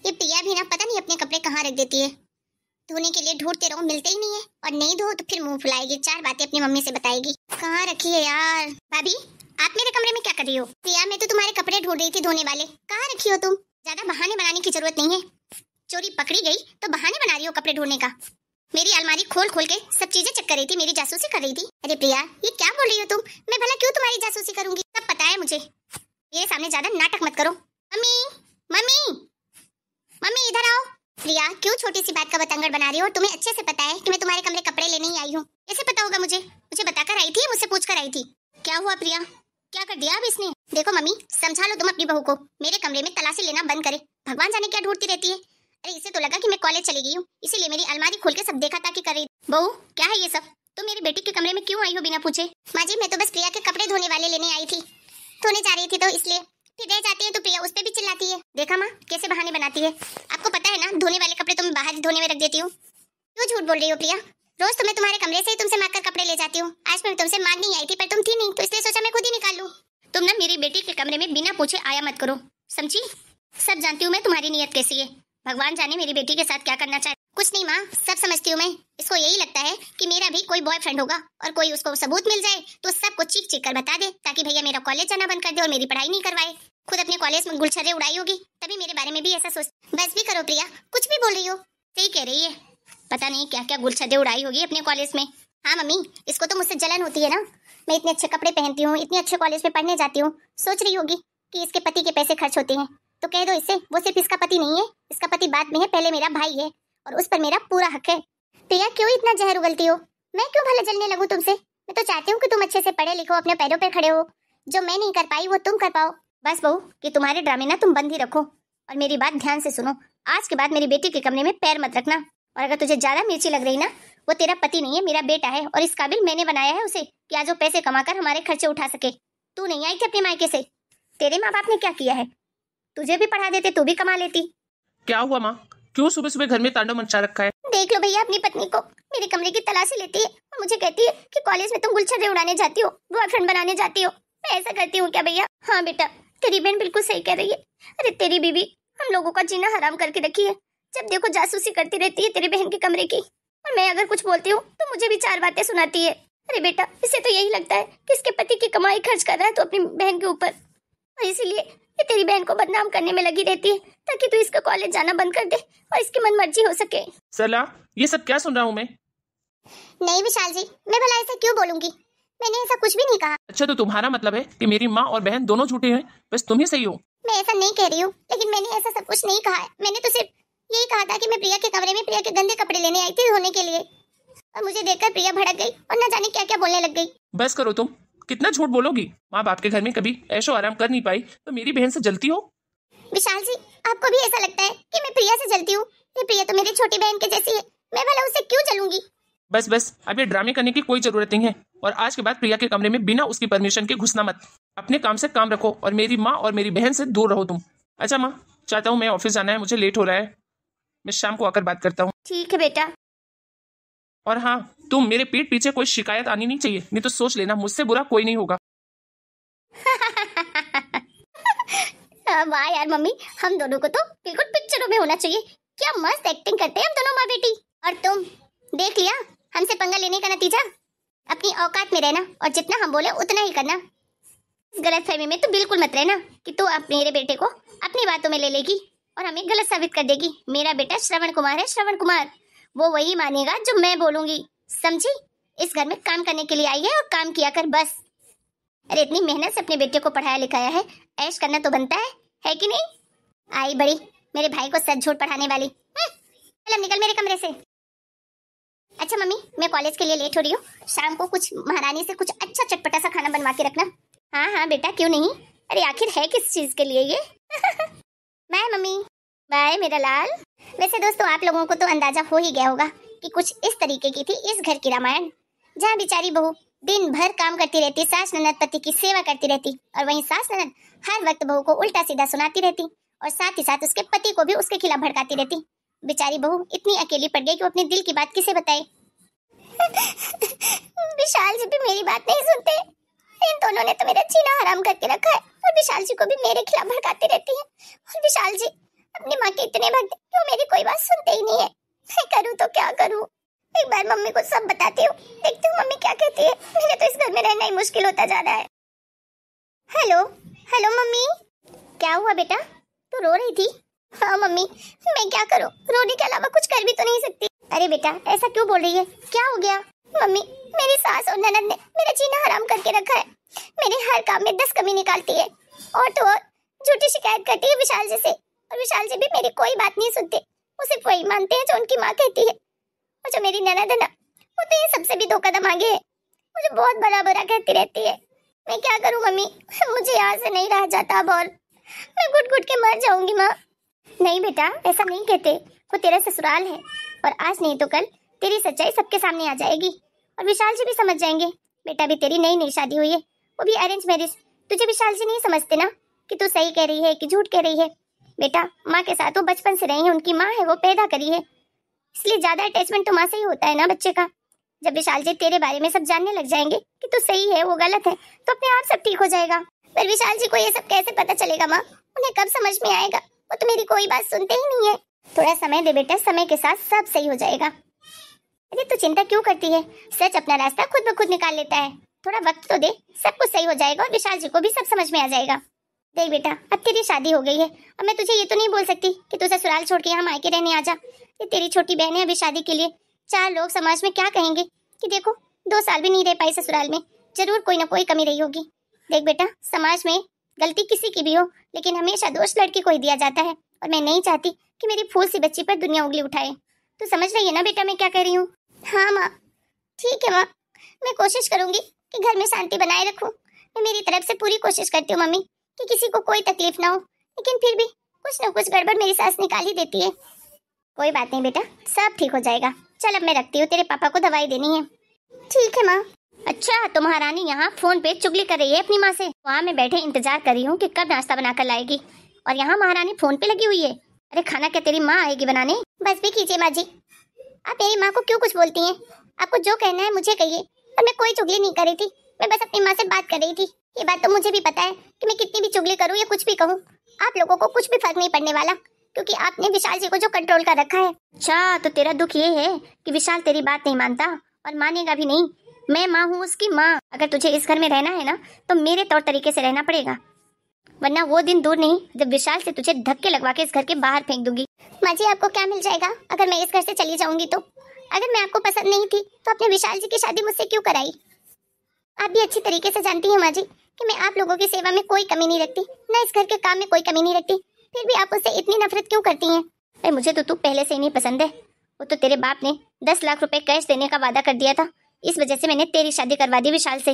ये प्रिया भी ना पता नहीं अपने कपड़े कहाँ रख देती है। धोने के लिए ढूंढते रहो, मिलते ही नहीं है, और नहीं धो तो फिर मुंह फुलाएगी, 4 बातें अपनी मम्मी से बताएगी। कहाँ रखी है यार? भाभी आप मेरे कमरे में क्या कर रही हो? प्रिया मैं तो तुम्हारे कपड़े ढूंढ रही थी धोने वाले। कहाँ रखी हो तुम? ज्यादा बहाने बनाने की जरूरत नहीं है। चोरी पकड़ी गई तो बहाने बना रही हो कपड़े ढूंढने का। मेरी अलमारी खोल खोल के सब चीजें चेक कर रही थी, मेरी जासूसी कर रही थी। अरे प्रिया ये क्या बोल रही हो तुम? मैं भला क्यों तुम्हारी जासूसी करूंगी? सब पता है मुझे। मेरे सामने ज्यादा नाटक मत करो। मम्मी मम्मी मम्मी इधर आओ। प्रिया क्यों छोटी सी बात का बतंगड़ बना रही हो? तुम्हें अच्छे से पता है कि मैं तुम्हारे कमरे कपड़े लेने ही आई हूँ। कैसे पता होगा मुझे? मुझे बताकर आई थी, मुझसे पूछ कर आई थी। क्या हुआ प्रिया? क्या कर दिया अब इसने? देखो मम्मी समझा लो तुम अपनी बहू को, मेरे कमरे में तलाशी लेना बंद करे। भगवान जाने क्या ढूंढती रहती है। अरे इसे तो लगा कि मैं कॉलेज चली गई हूँ, इसीलिए मेरी अलमारी खोल के सब देखा ताकि कर रही। बहू क्या है ये सब? तुम मेरी बेटी के कमरे में क्यों आई हो बिना पूछे? माँ जी मैं तो बस प्रिया के कपड़े धोने वाले लेने आई थी, धोने जा रही थी तो इसलिए। फिर रह जाती है तो प्रिया उस पे भी चिल्लाती है। देखा माँ कैसे बहाने बनाती है। आपको पता है ना धोने वाले कपड़े तुम बाहर धोने में रख देती हूँ। क्यों झूठ बोल रही हो प्रिया? रोज तो मैं तुम्हारे कमरे से ही तुमसे मांग कर कपड़े ले जाती हूँ। आज मैं तुमसे मांगने आई थी पर तुम थी नहीं, तो इसलिए सोचा मैं खुद ही निकाल लूं। तुम ना मेरी बेटी के कमरे में बिना पूछे आया मत करो, समझी? सब जानती हूँ मैं तुम्हारी नीयत कैसी है। भगवान जाने मेरी बेटी के साथ क्या करना चाहे। कुछ नहीं माँ, सब समझती हूँ मैं। इसको यही लगता है कि मेरा भी कोई बॉयफ्रेंड होगा और कोई उसको सबूत मिल जाए तो सबको चीख चीख कर बता दे, ताकि भैया मेरा कॉलेज जाना बंद कर दे और मेरी पढ़ाई नहीं करवाए। खुद अपने कॉलेज में गुलछर्रे उड़ाई होगी, तभी मेरे बारे में भी ऐसा सोच। बस भी करो प्रिया, कुछ भी बोल रही हो। सही कह रही है, पता नहीं क्या क्या गुलछर्रे उड़ाई होगी अपने कॉलेज में। हाँ मम्मी इसको तो मुझसे जलन होती है ना, मैं इतने अच्छे कपड़े पहनती हूँ, इतने अच्छे कॉलेज में पढ़ने जाती हूँ। सोच रही होगी कि इसके पति के पैसे खर्च होते हैं, तो कह दो इससे वो सिर्फ इसका पति नहीं है, इसका पति बाद में है, पहले मेरा भाई है और उस पर मेरा पूरा हक है। प्रिया क्यों इतना जहर उगलती हो? मैं क्यों भला जलने लगूं तुमसे? मैं तो चाहती हूँ कि तुम अच्छे से पढ़े लिखो, अपने पैरों पर खड़े हो। जो मैं नहीं कर पाई वो तुम कर पाओ। बस बहू कि तुम्हारे ड्रामे ना तुम बंद ही रखो, और मेरी बात ध्यान से सुनो। आज के बाद मेरी बेटी के कमरे में पैर मत रखना, और अगर तुझे ज्यादा मिर्ची लग रही ना, वो तेरा पति नहीं है, मेरा बेटा है, और इस काबिल मैंने बनाया है उसे कि आज वो पैसे कमाकर हमारे खर्चे उठा सके। तू नहीं आई थी अपने मायके से, तेरे माँ बाप ने क्या किया है? तुझे भी पढ़ा देते, तू भी कमा लेती। क्या हुआ माँ, क्यों सुबह सुबह घर में तांडव मचा रखा है? देख लो भैया अपनी पत्नी को, मेरे कमरे की तलाशी लेती है और मुझे कहती है कि कॉलेज में तुम गुलछर्रे उड़ाने जाती हो, बॉयफ्रेंड बनाने जाती हो। मैं ऐसा करती हूँ क्या भैया? हाँ बेटा तेरी बहन बिल्कुल सही कह रही है। अरे तेरी बीवी हम लोगों का जीना हराम करके रखी है। जब देखो जासूसी करती रहती है तेरी बहन के कमरे की, और मैं अगर कुछ बोलती हूँ तो मुझे भी 4 बातें सुनाती है। अरे बेटा इसे तो यही लगता है कि इसके पति की कमाई खर्च कर रहा है तो अपनी बहन के ऊपर, और इसीलिए ये तेरी बहन को बदनाम करने में लगी रहती है ताकि तू इसका कॉलेज जाना बंद कर दे और इसकी मनमर्जी हो सके। सला ये सब क्या सुन रहा हूँ मैं? नहीं विशाल जी, मैं भला ऐसा क्यों बोलूंगी? मैंने ऐसा कुछ भी नहीं कहा। अच्छा तो तुम्हारा मतलब है कि मेरी माँ और बहन दोनों झूठे हैं, बस तुम ही सही हो? मैं ऐसा नहीं कह रही हूँ, लेकिन मैंने ऐसा सब कुछ नहीं कहा है। मैंने तो सिर्फ यही कहा था कि मैं प्रिया के कमरे में प्रिया के गंदे कपड़े लेने आई थी धोने के लिए, और मुझे देखकर प्रिया भड़क गई और न जाने क्या क्या बोलने लग गई। बस करो तुम, कितना झूठ बोलोगी? माँ बाप के घर में कभी ऐशो आराम कर नहीं पाई तो मेरी बहन से जलती हो? विशाल जी आपको भी ऐसा लगता है कि मैं प्रिया से जलती हूँ? प्रिया तो मेरी छोटी बहन के जैसी है, मैं भला उससे क्यों जलूंगी? बस बस अब ये ड्रामे करने की कोई जरूरत नहीं है, और आज के बाद प्रिया के कमरे में बिना उसकी परमिशन के घुसना मत। अपने काम से काम रखो और मेरी माँ और मेरी बहन से दूर रहो तुम। अच्छा माँ चाहता हूँ, मैं ऑफिस जाना है, मुझे लेट हो रहा है, मैं शाम को आकर बात करता हूँ। ठीक है बेटा। और हाँ तुम मेरे पीठ पीछे कोई शिकायत आनी नहीं चाहिए, नहीं तो सोच लेना मुझसे बुरा कोई नहीं होगा। वाह यार मम्मी, हम दोनों को तो बिल्कुल पिक्चरों में होना चाहिए। क्या मस्त एक्टिंग करते हैं हम दोनों माँ बेटी। और तुम देख लिया हमसे पंगा लेने का नतीजा? अपनी औकात में रहना और जितना हम बोले उतना ही करना। इस गलतफहमी में तो बिल्कुल मत रहना कि तू मेरे बेटे को अपनी बातों में ले लेगी और हमें गलत साबित कर देगी। मेरा बेटा श्रवण कुमार है, श्रवण कुमार, वो वही मानेगा जो मैं बोलूंगी, समझी? इस घर में काम करने के लिए आई है और काम किया कर बस। अरे इतनी मेहनत से अपने बेटे को पढ़ाया लिखाया है, ऐश करना तो बनता है कि नहीं? आई बड़ी मेरे भाई को सच झूठ पढ़ाने वाली। चल निकल मेरे कमरे से। अच्छा मम्मी मैं कॉलेज के लिए लेट हो रही हूँ, शाम को कुछ महारानी से कुछ अच्छा चटपटा सा खाना बनवा के रखना। हाँ हाँ बेटा क्यों नहीं। अरे आखिर है किस चीज के लिए ये? Bye mummy. बाय मेरा लाल। वैसे दोस्तों आप लोगों को तो अंदाजा हो ही गया होगा कि कुछ इस तरीके की थी इस घर की रामायण, जहाँ बेचारी बहू दिन भर काम करती रहती, सास ननद पति की सेवा करती रहती, और वहीं सास ननद हर वक्त बहू को उल्टा सीधा सुनाती रहती और साथ ही साथ उसके पति को भी उसके खिलाफ भड़काती रहती। बेचारी बहू इतनी अकेली पड़ गई कि वो अपने दिल की बात किसे बताए। विशाल जी भी मेरी बात नहीं सुनते, इन दोनों ने तो मेरा जीना हराम करके रखा है और विशाल जी को भी मेरे खिलाफ भड़काती रहती है। और विशाल जी अपनी माँ के इतने भक्त कि वो मेरी कोई बात सुनते ही नहीं है। मैं करूँ तो क्या करूँ? एक बार मम्मी को सब बताती हूँ, देखती हूँ मम्मी क्या कहती है। मेरे तो इस घर में रहना ही मुश्किल होता जा रहा है। Hello hello mummy. क्या हुआ बेटा, तू रो रही थी? हाँ मम्मी, मैं क्या करूँ, रोने के अलावा कुछ कर भी तो नहीं सकती। अरे बेटा ऐसा क्यों बोल रही है, क्या हो गया? मम्मी मेरी सास और ननद ने मेरा जीना हराम करके रखा है। मेरे हर काम में 10 कमी निकालती है और तो और झूठी शिकायत करती है विशाल जी से। और विशाल जी भी मेरी कोई बात नहीं सुनते, वो सिर्फ वही मानते हैं जो उनकी माँ कहती है। और जो मेरी ननद है ना, वो तो ये सबसे भी 2 कदम आगे है, मुझे बहुत बड़ा बुरा कहती रहती है। मैं क्या करूँ मम्मी, मुझे यहाँ से नहीं रहा जाता अब, और मैं घुट घुट के मर जाऊंगी माँ। नहीं बेटा ऐसा नहीं कहते, वो तेरा ससुराल है और आज नहीं तो कल तेरी सच्चाई सबके सामने आ जाएगी और विशाल जी भी समझ जाएंगे। बेटा भी तेरी नई नई शादी हुई है, वो भी अरेंज मैरिज। तुझे विशाल जी नहीं समझते ना कि तू सही कह रही है कि झूठ कह रही है। बेटा माँ के साथ वो बचपन से रही है, उनकी माँ है, वो पैदा करी है, इसलिए ज्यादा अटैचमेंट तो माँ से ही होता है ना बच्चे का। जब विशाल जी तेरे बारे में सब जानने लग जाएंगे कि तू सही है वो गलत है, तो अपने आप सब ठीक हो जाएगा। पर विशाल जी को ये सब कैसे पता चलेगा माँ, उन्हें कब समझ में आएगा? वो तो मेरी कोई बात सुनते ही नहीं है। थोड़ा समय दे बेटा, समय के साथ सब सही हो जाएगा। अरे तू चिंता क्यों करती है, सच अपना रास्ता खुद ब खुद निकाल लेता है। थोड़ा वक्त तो दे, सब कुछ सही हो जाएगा और विशाल जी को भी सब समझ में आ जाएगा। देख बेटा अब तेरी शादी हो गई है और मैं तुझे ये तो नहीं बोल सकती कि तू ससुराल छोड़ के यहाँ मायके रहने आ जा। ये तेरी छोटी बहन है, अभी शादी के लिए 4 लोग समाज में क्या कहेंगे कि देखो 2 साल भी नहीं रह पाई ससुराल में, जरूर कोई ना कोई कमी रही होगी। देख बेटा समाज में गलती किसी की भी हो, लेकिन हमेशा दोष लड़की को ही दिया जाता है और मैं नहीं चाहती कि मेरी फूल सी बच्ची पर दुनिया उंगली उठाए। तू समझ रही है ना बेटा मैं क्या कह रही हूँ? हाँ माँ ठीक है माँ, मैं कोशिश करूंगी कि घर में शांति बनाए रखूं। मैं मेरी तरफ से पूरी कोशिश करती हूँ मम्मी कि किसी को कोई तकलीफ ना हो, लेकिन फिर भी कुछ न कुछ गड़बड़ मेरी सास निकाल ही देती है। कोई बात नहीं बेटा, सब ठीक हो जाएगा। चल अब मैं रखती हूँ, तेरे पापा को दवाई देनी है। ठीक है माँ। अच्छा तो महारानी यहाँ फोन पे चुगली कर रही है अपनी माँ से, वहाँ मैं बैठे इंतजार कर रही हूँ कि कब नाश्ता बनाकर लाएगी, और यहाँ महारानी फोन पे लगी हुई है। अरे खाना क्या तेरी माँ आएगी बनाने? बस भी कीजिए माँ जी, आप मेरी माँ को क्यों कुछ बोलती हैं? आपको जो कहना है मुझे कहिए। और मैं कोई चुगली नहीं कर रही थी, मैं बस अपनी माँ से बात कर रही थी। ये बात तो मुझे भी पता है कि मैं कितनी भी चुगली करूँ या कुछ भी कहूँ, आप लोगों को कुछ भी फर्क नहीं पड़ने वाला, क्योंकि आपने विशाल जी को जो कंट्रोल कर रखा है। अच्छा तो तेरा दुख ये है कि विशाल तेरी बात नहीं मानता और मानेगा भी नहीं। मैं माँ हूँ उसकी माँ, अगर तुझे इस घर में रहना है ना तो मेरे तौर तरीके से रहना पड़ेगा, वरना वो दिन दूर नहीं जब विशाल से तुझे धक्के लगवा के इस घर के बाहर फेंक दूंगी। माँ जी आपको क्या मिल जाएगा अगर मैं इस घर से चली जाऊंगी तो? अगर मैं आपको पसंद नहीं थी तो अपने विशाल जी की शादी मुझसे क्यों कराई? आप भी अच्छी तरीके से जानती हैं माँ जी कि मैं आप लोगों की सेवा में कोई कमी नहीं रखती, ना इस घर के काम में कोई कमी नहीं रखती, फिर भी आप मुझसे इतनी नफरत क्यों करती हैं? अरे मुझे तो तू पहले से ही नहीं पसंद है, वो तो तेरे बाप ने 10 लाख रुपए कैश देने का वादा कर दिया था, इस वजह से मैंने तेरी शादी करवा दी विशाल से।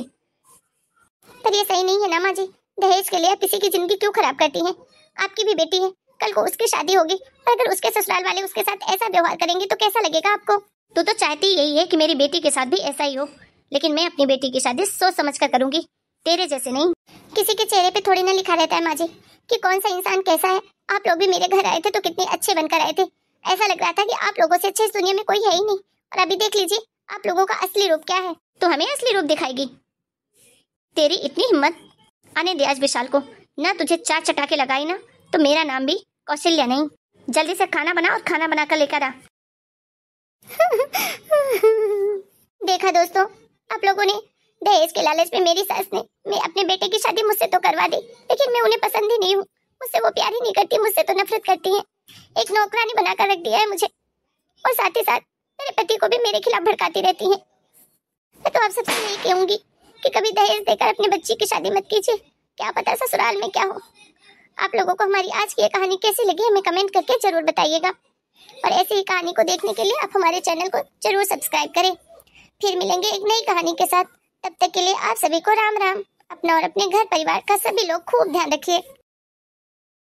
पर ये सही नहीं है ना माँ जी, दहेज के लिए आप किसी की जिंदगी क्यों खराब करती हैं? आपकी भी बेटी है, कल को उसकी शादी होगी और अगर उसके ससुराल वाले उसके साथ ऐसा व्यवहार करेंगे तो कैसा लगेगा आपको? तू तो चाहती यही है कि मेरी बेटी के साथ भी ऐसा ही हो, लेकिन मैं अपनी बेटी की शादी सोच समझ कर करूंगी, तेरे जैसे नहीं। किसी के चेहरे पे थोड़ी ना लिखा रहता है माँ जी कि कौन सा इंसान कैसा है। आप लोग भी मेरे घर आए थे तो कितने अच्छे बनकर आए थे, ऐसा लग रहा था कि आप लोगों से अच्छे इस दुनिया में कोई है ही नहीं, और अभी देख लीजिए आप लोगों का असली रूप क्या है। तो हमें असली रूप दिखाएगी? तेरी इतनी हिम्मत? आने दे आज विशाल को, ना तुझे 4 चटाके लगाई ना तो मेरा नाम भी कौशल्या नहीं। जल्दी से खाना बना और खाना बनाकर लेकर आ। देखा दोस्तों, आप लोगों ने दहेज के लालच में मेरी सास ने मैं अपने बेटे की शादी मुझसे तो करवा दी, लेकिन मैं उन्हें पसंद ही नहीं हूँ, मुझसे वो प्यार ही नहीं करती, मुझसे तो नफरत करती हैं। एक नौकरानी बनाकर रख दिया है मुझे, और साथ ही साथ मेरे पति को भी मेरे खिलाफ भड़काती रहती हैं। मैं तो आप सबसे यही कहूंगी कि कभी दहेज देकर अपनी बच्ची की शादी मत कीजिए, क्या पता ससुराल में क्या हो। आप लोगों को हमारी आज की ये कहानी कैसी लगी हमें कमेंट करके जरूर बताइएगा, और ऐसी ही कहानी को देखने के लिए आप हमारे चैनल को जरूर सब्सक्राइब करें। फिर मिलेंगे एक नई कहानी के साथ, तब तक के लिए आप सभी को राम राम। अपना और अपने घर परिवार का सभी लोग खूब ध्यान रखिए।